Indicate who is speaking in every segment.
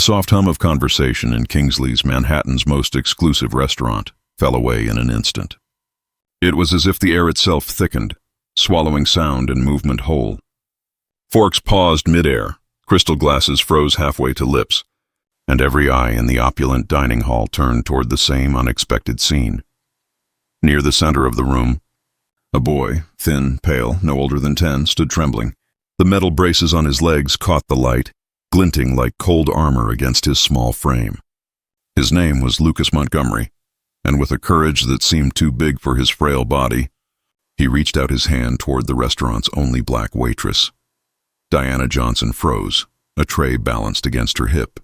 Speaker 1: The soft hum of conversation in Kingsley's, Manhattan's most exclusive restaurant, fell away in an instant. It was as if the air itself thickened, swallowing sound and movement whole. Forks paused midair, crystal glasses froze halfway to lips, and every eye in the opulent dining hall turned toward the same unexpected scene. Near the center of the room, a boy, thin, pale, no older than 10, stood trembling. The metal braces on his legs caught the light, glinting like cold armor against his small frame. His name was Lucas Montgomery, and with a courage that seemed too big for his frail body, he reached out his hand toward the restaurant's only black waitress. Diana Johnson froze, a tray balanced against her hip.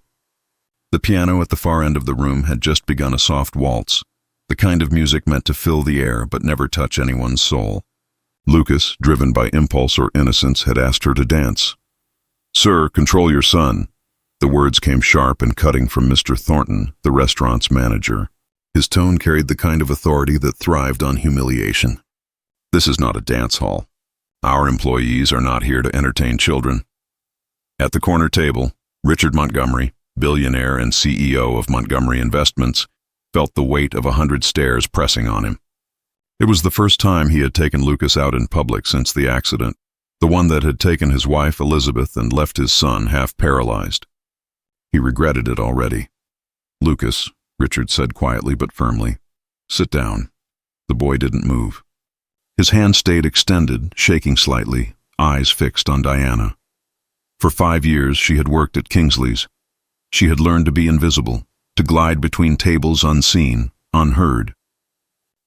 Speaker 1: The piano at the far end of the room had just begun a soft waltz, the kind of music meant to fill the air but never touch anyone's soul. Lucas, driven by impulse or innocence, had asked her to dance. "Sir, control your son." The words came sharp and cutting from Mr. Thornton, the restaurant's manager. His tone carried the kind of authority that thrived on humiliation. "This is not a dance hall. Our employees are not here to entertain children." At the corner table, Richard Montgomery, billionaire and CEO of Montgomery Investments, felt the weight of 100 stares pressing on him. It was the first time he had taken Lucas out in public since the accident, the one that had taken his wife, Elizabeth, and left his son half paralyzed. He regretted it already. "Lucas," Richard said quietly but firmly, "sit down." The boy didn't move. His hand stayed extended, shaking slightly, eyes fixed on Diana. For 5 years she had worked at Kingsley's. She had learned to be invisible, to glide between tables unseen, unheard.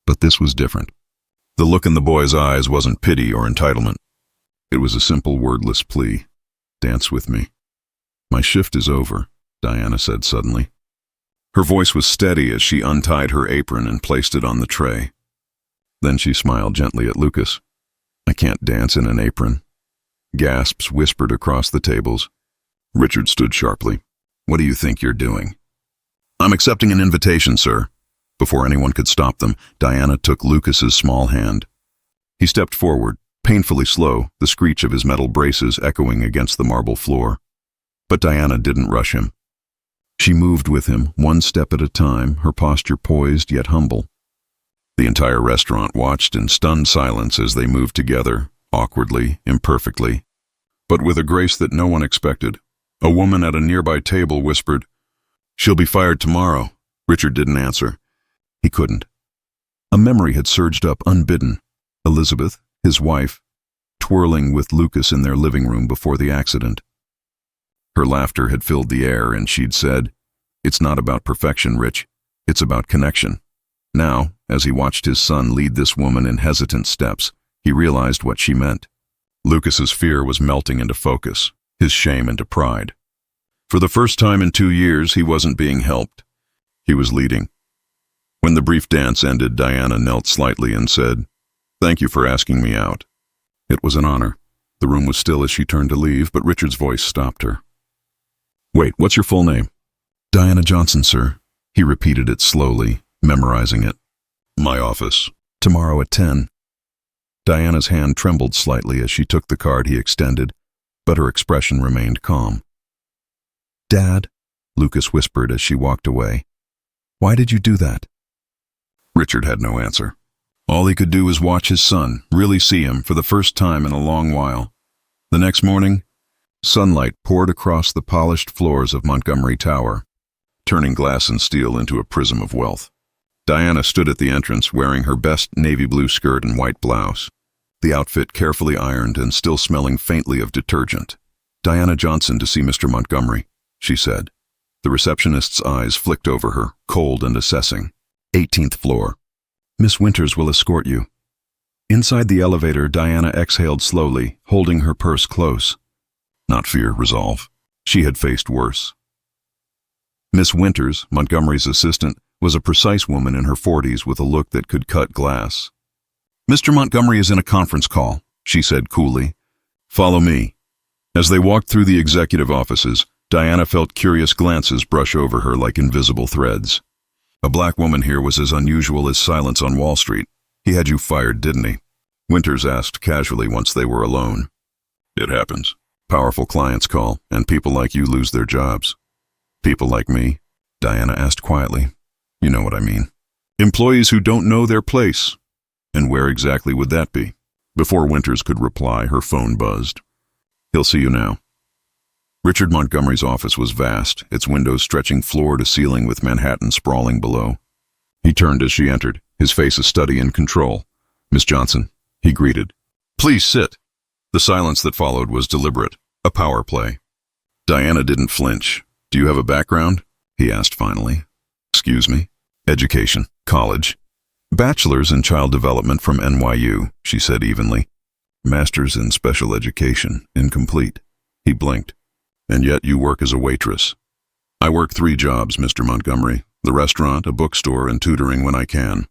Speaker 1: But this was different. The look in the boy's eyes wasn't pity or entitlement. It was a simple, wordless plea. "Dance with me." "My shift is over," Diana said suddenly. Her voice was steady as she untied her apron and placed it on the tray. Then she smiled gently at Lucas. "I can't dance in an apron." Gasps whispered across the tables. Richard stood sharply. "What do you think you're doing?" "I'm accepting an invitation, sir." Before anyone could stop them, Diana took Lucas's small hand. He stepped forward, painfully slow, the screech of his metal braces echoing against the marble floor. But Diana didn't rush him. She moved with him, one step at a time, her posture poised yet humble. The entire restaurant watched in stunned silence as they moved together, awkwardly, imperfectly, but with a grace that no one expected. A woman at a nearby table whispered, "She'll be fired tomorrow." Richard didn't answer. He couldn't. A memory had surged up unbidden. Elizabeth, his wife, twirling with Lucas in their living room before the accident. Her laughter had filled the air, and she'd said, "It's not about perfection, Rich. It's about connection." Now, as he watched his son lead this woman in hesitant steps, he realized what she meant. Lucas's fear was melting into focus, his shame into pride. For the first time in 2 years, he wasn't being helped. He was leading. When the brief dance ended, Diana knelt slightly and said, "Thank you for asking me out." It was an honor. The room was still as she turned to leave, but Richard's voice stopped her. "Wait, what's your full name?" "Diana Johnson, sir." He repeated it slowly, memorizing it. "My office." "Tomorrow at 10. Diana's hand trembled slightly as she took the card he extended, but her expression remained calm. "Dad," Lucas whispered as she walked away, "why did you do that?" Richard had no answer. All he could do was watch his son, really see him for the first time in a long while. The next morning, sunlight poured across the polished floors of Montgomery Tower, turning glass and steel into a prism of wealth. Diana stood at the entrance wearing her best navy blue skirt and white blouse, the outfit carefully ironed and still smelling faintly of detergent. "Diana Johnson to see Mr. Montgomery," she said. The receptionist's eyes flicked over her, cold and assessing. 18th floor. "Miss Winters will escort you." Inside the elevator, Diana exhaled slowly, holding her purse close. Not fear, resolve. She had faced worse. Miss Winters, Montgomery's assistant, was a precise woman in her 40s with a look that could cut glass. "Mr. Montgomery is in a conference call," she said coolly. "Follow me." As they walked through the executive offices, Diana felt curious glances brush over her like invisible threads. "A black woman here was as unusual as silence on Wall Street. He had you fired, didn't he?" Winters asked casually once they were alone. "It happens. Powerful clients call, and people like you lose their jobs." People like me? Diana asked quietly. You know what I mean. Employees who don't know their place. And where exactly would that be? Before Winters could reply, her phone buzzed. He'll see you now. Richard Montgomery's office was vast, its windows stretching floor to ceiling with Manhattan sprawling below. He turned as she entered, his face a study in control. Miss Johnson, he greeted. Please sit. The silence that followed was deliberate, a power play. Diana didn't flinch. Do you have a background? He asked finally. Excuse me? Education. College. Bachelor's in Child Development from NYU, she said evenly. Master's in Special Education, incomplete. He blinked. And yet you work as a waitress. I work 3 jobs, Mr. Montgomery. The restaurant, a bookstore, and tutoring when I can.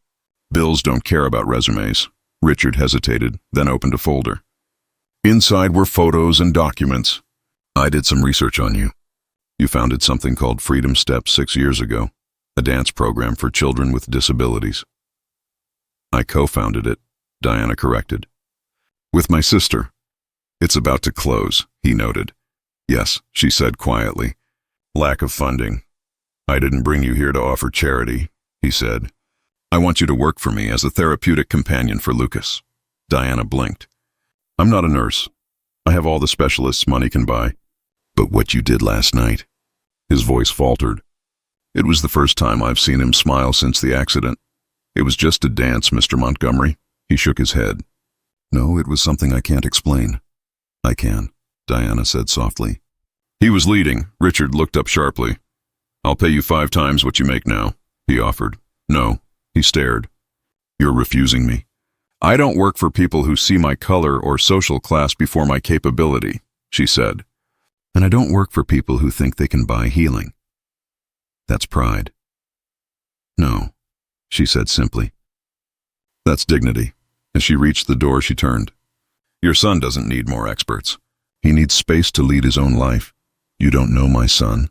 Speaker 1: Bills don't care about resumes. Richard hesitated, then opened a folder. Inside were photos and documents. I did some research on you. You founded something called Freedom Steps 6 years ago, a dance program for children with disabilities. I co-founded it, Diana corrected. With my sister. It's about to close, he noted. Yes, she said quietly. Lack of funding. I didn't bring you here to offer charity, he said. I want you to work for me as a therapeutic companion for Lucas. Diana blinked. I'm not a nurse. I have all the specialists money can buy. But what you did last night. His voice faltered. It was the first time I've seen him smile since the accident. It was just a dance, Mr. Montgomery. He shook his head. No, it was something I can't explain. I can, Diana said softly. He was leading. Richard looked up sharply. I'll pay you 5 times what you make now, he offered. No, he stared. You're refusing me. I don't work for people who see my color or social class before my capability, she said. And I don't work for people who think they can buy healing. That's pride. No, she said simply. That's dignity. As she reached the door, she turned. Your son doesn't need more experts. He needs space to lead his own life. You don't know my son?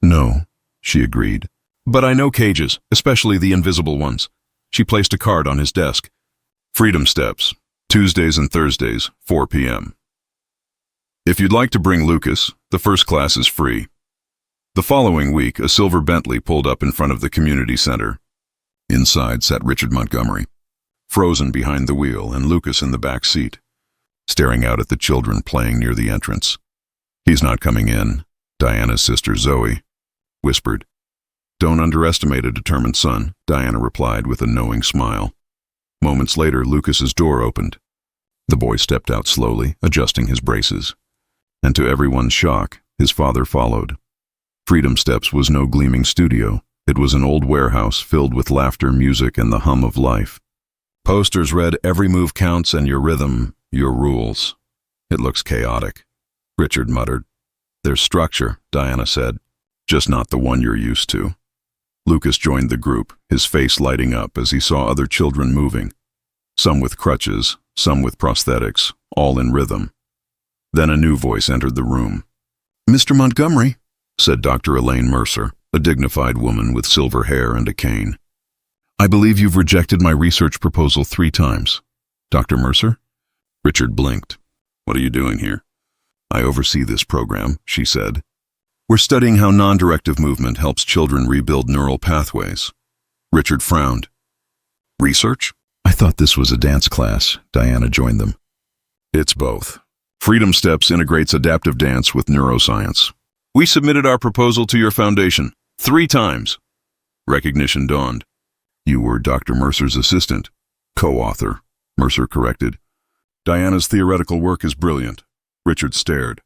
Speaker 1: No, she agreed. But I know cages, especially the invisible ones. She placed a card on his desk. Freedom Steps, Tuesdays and Thursdays, 4 p.m. If you'd like to bring Lucas, the first class is free. The following week, a silver Bentley pulled up in front of the community center. Inside sat Richard Montgomery, frozen behind the wheel, and Lucas in the back seat, staring out at the children playing near the entrance. He's not coming in, Diana's sister Zoe whispered. Don't underestimate a determined son, Diana replied with a knowing smile. Moments later, Lucas's door opened. The boy stepped out slowly, adjusting his braces. And to everyone's shock, his father followed. Freedom Steps was no gleaming studio. It was an old warehouse filled with laughter, music, and the hum of life. Posters read, "Every move counts and your rhythm, your rules." It looks chaotic, Richard muttered. There's structure, Diana said, just not the one you're used to. Lucas joined the group, his face lighting up as he saw other children moving. Some with crutches, some with prosthetics, all in rhythm. Then a new voice entered the room. Mr. Montgomery, said Dr. Elaine Mercer, a dignified woman with silver hair and a cane. I believe you've rejected my research proposal 3 times. Dr. Mercer? Richard blinked. What are you doing here? I oversee this program, she said. We're studying how non-directive movement helps children rebuild neural pathways. Richard frowned. Research? I thought this was a dance class. Diana joined them. It's both. Freedom Steps integrates adaptive dance with neuroscience. We submitted our proposal to your foundation 3 times. Recognition dawned. You were Dr. Mercer's assistant. Co-author, Mercer corrected. Diana's theoretical work is brilliant. Richard stared.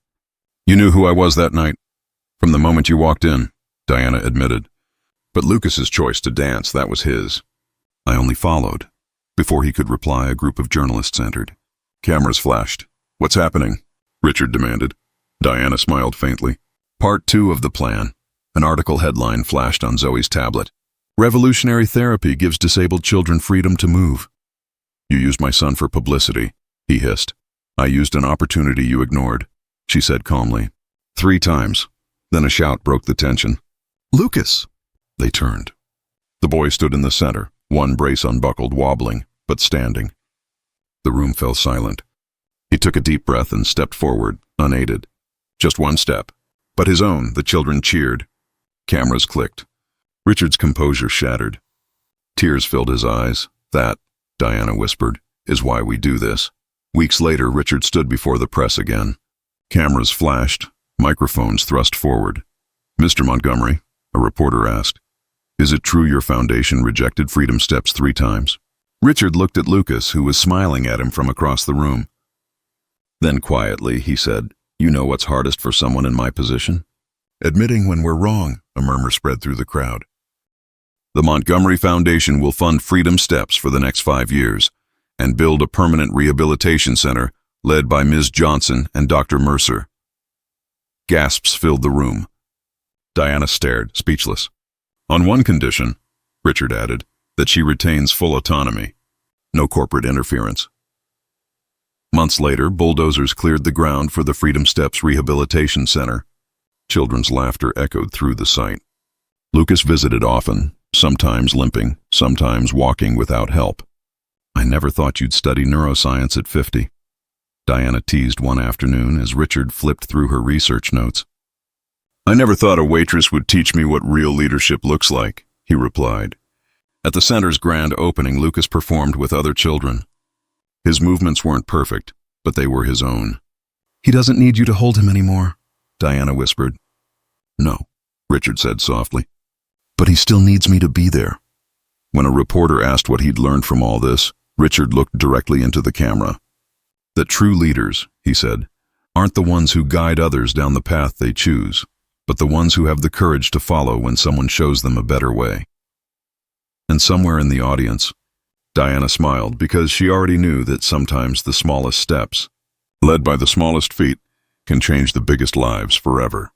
Speaker 1: You knew who I was that night? From the moment you walked in, Diana admitted. But Lucas's choice to dance, that was his. I only followed. Before he could reply, a group of journalists entered. Cameras flashed. What's happening? Richard demanded. Diana smiled faintly. Part 2 of the plan. An article headline flashed on Zoe's tablet. Revolutionary therapy gives disabled children freedom to move. You used my son for publicity, he hissed. I used an opportunity you ignored, she said calmly. 3 times. Then a shout broke the tension. Lucas! They turned. The boy stood in the center, one brace unbuckled, wobbling, but standing. The room fell silent. He took a deep breath and stepped forward, unaided. Just one step. But his own, the children cheered. Cameras clicked. Richard's composure shattered. Tears filled his eyes. That, Diana whispered, is why we do this. Weeks later, Richard stood before the press again. Cameras flashed, microphones thrust forward. "Mr. Montgomery," a reporter asked, "is it true your foundation rejected Freedom Steps 3 times?" Richard looked at Lucas, who was smiling at him from across the room. Then quietly, he said, "You know what's hardest for someone in my position?" "Admitting when we're wrong," a murmur spread through the crowd. "The Montgomery Foundation will fund Freedom Steps for the next 5 years and build a permanent rehabilitation center led by Ms. Johnson and Dr. Mercer." Gasps filled the room. Diana stared, speechless. "On one condition," Richard added, "that she retains full autonomy. No corporate interference." Months later, bulldozers cleared the ground for the Freedom Steps Rehabilitation Center. Children's laughter echoed through the site. Lucas visited often, sometimes limping, sometimes walking without help. "I never thought you'd study neuroscience at 50. Diana teased one afternoon as Richard flipped through her research notes. "I never thought a waitress would teach me what real leadership looks like," he replied. At the center's grand opening, Lucas performed with other children. His movements weren't perfect, but they were his own. "He doesn't need you to hold him anymore," Diana whispered. "No," Richard said softly. "But he still needs me to be there." When a reporter asked what he'd learned from all this, Richard looked directly into the camera. "That true leaders," he said, "aren't the ones who guide others down the path they choose, but the ones who have the courage to follow when someone shows them a better way." And somewhere in the audience, Diana smiled because she already knew that sometimes the smallest steps, led by the smallest feet, can change the biggest lives forever.